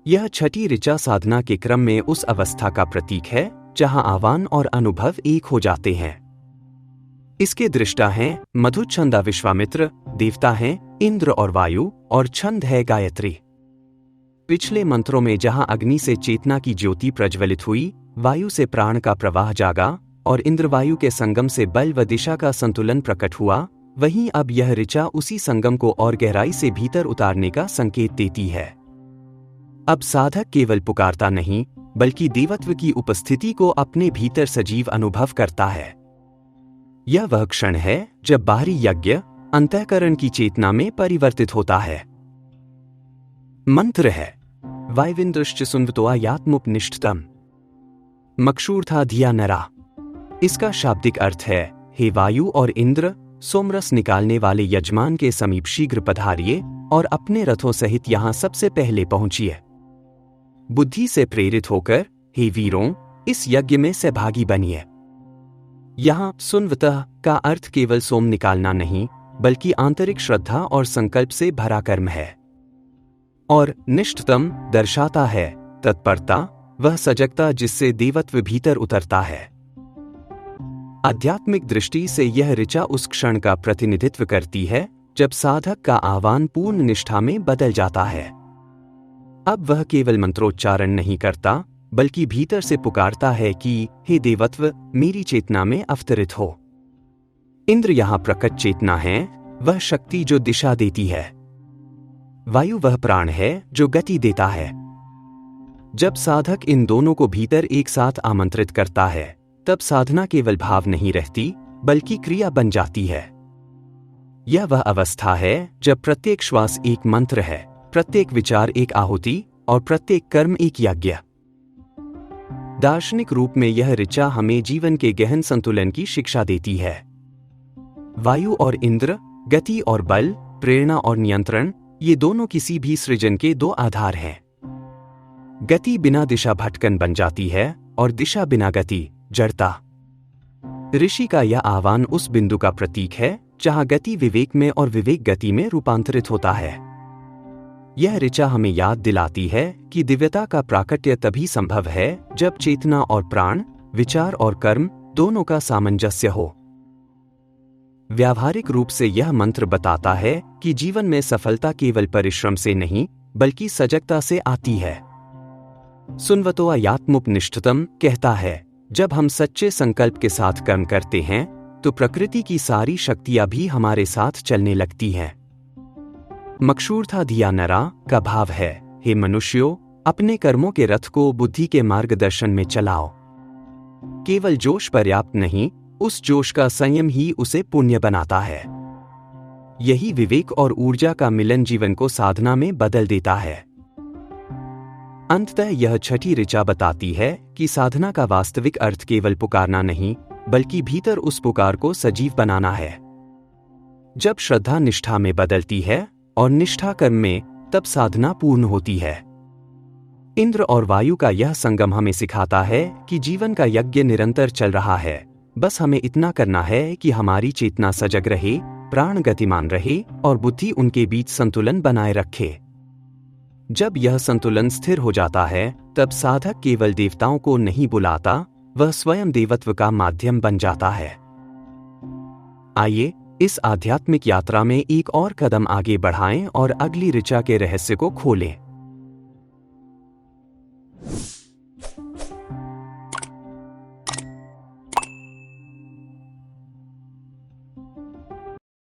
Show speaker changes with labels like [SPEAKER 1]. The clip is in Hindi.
[SPEAKER 1] यह छठी ऋचा साधना के क्रम में उस अवस्था का प्रतीक है जहां आह्वान और अनुभव एक हो जाते हैं। इसके दृष्टा हैं मधु छंदा विश्वामित्र, देवता हैं इंद्र और वायु, और छंद है गायत्री। पिछले मंत्रों में जहां अग्नि से चेतना की ज्योति प्रज्वलित हुई, वायु से प्राण का प्रवाह जागा और इंद्र वायु के संगम से बल व दिशा का संतुलन प्रकट हुआ, वहीं अब यह ऋचा उसी संगम को और गहराई से भीतर उतारने का संकेत देती है। अब साधक केवल पुकारता नहीं, बल्कि देवत्व की उपस्थिति को अपने भीतर सजीव अनुभव करता है। यह वह क्षण है जब बाहरी यज्ञ अंतःकरण की चेतना में परिवर्तित होता है। मंत्र है वायविंद्रश्च सुन्वतोआ यात्मुपनिष्ठतम मक्षूर्था धिया नरा। इसका शाब्दिक अर्थ है, हे वायु और इंद्र, सोमरस निकालने वाले यजमान के समीप शीघ्र पधारिए और अपने रथों सहित यहां सबसे पहले पहुंचिए। बुद्धि से प्रेरित होकर, हे वीरों, इस यज्ञ में सहभागी बनिए। यहां सुन्वतः का अर्थ केवल सोम निकालना नहीं, बल्कि आंतरिक श्रद्धा और संकल्प से भरा कर्म है। और निष्ठतम दर्शाता है तत्परता, वह सजगता जिससे देवत्व भीतर उतरता है। आध्यात्मिक दृष्टि से यह ऋचा उस क्षण का प्रतिनिधित्व करती है जब साधक का आह्वान पूर्ण निष्ठा में बदल जाता है। अब वह केवल मंत्रोच्चारण नहीं करता, बल्कि भीतर से पुकारता है कि हे देवत्व, मेरी चेतना में अवतरित हो। इंद्र यहां प्रकट चेतना है, वह शक्ति जो दिशा देती है। वायु वह प्राण है जो गति देता है। जब साधक इन दोनों को भीतर एक साथ आमंत्रित करता है, तब साधना केवल भाव नहीं रहती, बल्कि क्रिया बन जाती है। यह वह अवस्था है जब प्रत्येक श्वास एक मंत्र है, प्रत्येक विचार एक आहुति और प्रत्येक कर्म एक यज्ञ। दार्शनिक रूप में यह ऋचा हमें जीवन के गहन संतुलन की शिक्षा देती है। वायु और इंद्र, गति और बल, प्रेरणा और नियंत्रण, ये दोनों किसी भी सृजन के दो आधार हैं। गति बिना दिशा भटकन बन जाती है और दिशा बिना गति जड़ता। ऋषि का यह आह्वान उस बिंदु का प्रतीक है जहां गति विवेक में और विवेक गति में रूपांतरित होता है। यह ऋचा हमें याद दिलाती है कि दिव्यता का प्राकट्य तभी संभव है जब चेतना और प्राण, विचार और कर्म दोनों का सामंजस्य हो। व्यावहारिक रूप से यह मंत्र बताता है कि जीवन में सफलता केवल परिश्रम से नहीं, बल्कि सजगता से आती है। सुन्वतोआ यात्मुपनिष्ठतम कहता है, जब हम सच्चे संकल्प के साथ कर्म करते हैं, तो प्रकृति की सारी शक्तियां भी हमारे साथ चलने लगती हैं। मक्षूर्था धिया नरा का भाव है, हे मनुष्यों, अपने कर्मों के रथ को बुद्धि के मार्गदर्शन में चलाओ। केवल जोश पर्याप्त नहीं, उस जोश का संयम ही उसे पुण्य बनाता है। यही विवेक और ऊर्जा का मिलन जीवन को साधना में बदल देता है। अंततः यह छठी ऋचा बताती है कि साधना का वास्तविक अर्थ केवल पुकारना नहीं, बल्कि भीतर उस पुकार को सजीव बनाना है। जब श्रद्धा निष्ठा में बदलती है और निष्ठा कर्म में, तब साधना पूर्ण होती है। इंद्र और वायु का यह संगम हमें सिखाता है कि जीवन का यज्ञ निरंतर चल रहा है, बस हमें इतना करना है कि हमारी चेतना सजग रहे, प्राण गतिमान रहे और बुद्धि उनके बीच संतुलन बनाए रखे। जब यह संतुलन स्थिर हो जाता है, तब साधक केवल देवताओं को नहीं बुलाता, वह स्वयं देवत्व का माध्यम बन जाता है। आइए इस आध्यात्मिक यात्रा में एक और कदम आगे बढ़ाएं और अगली ऋचा के रहस्य को खोलें।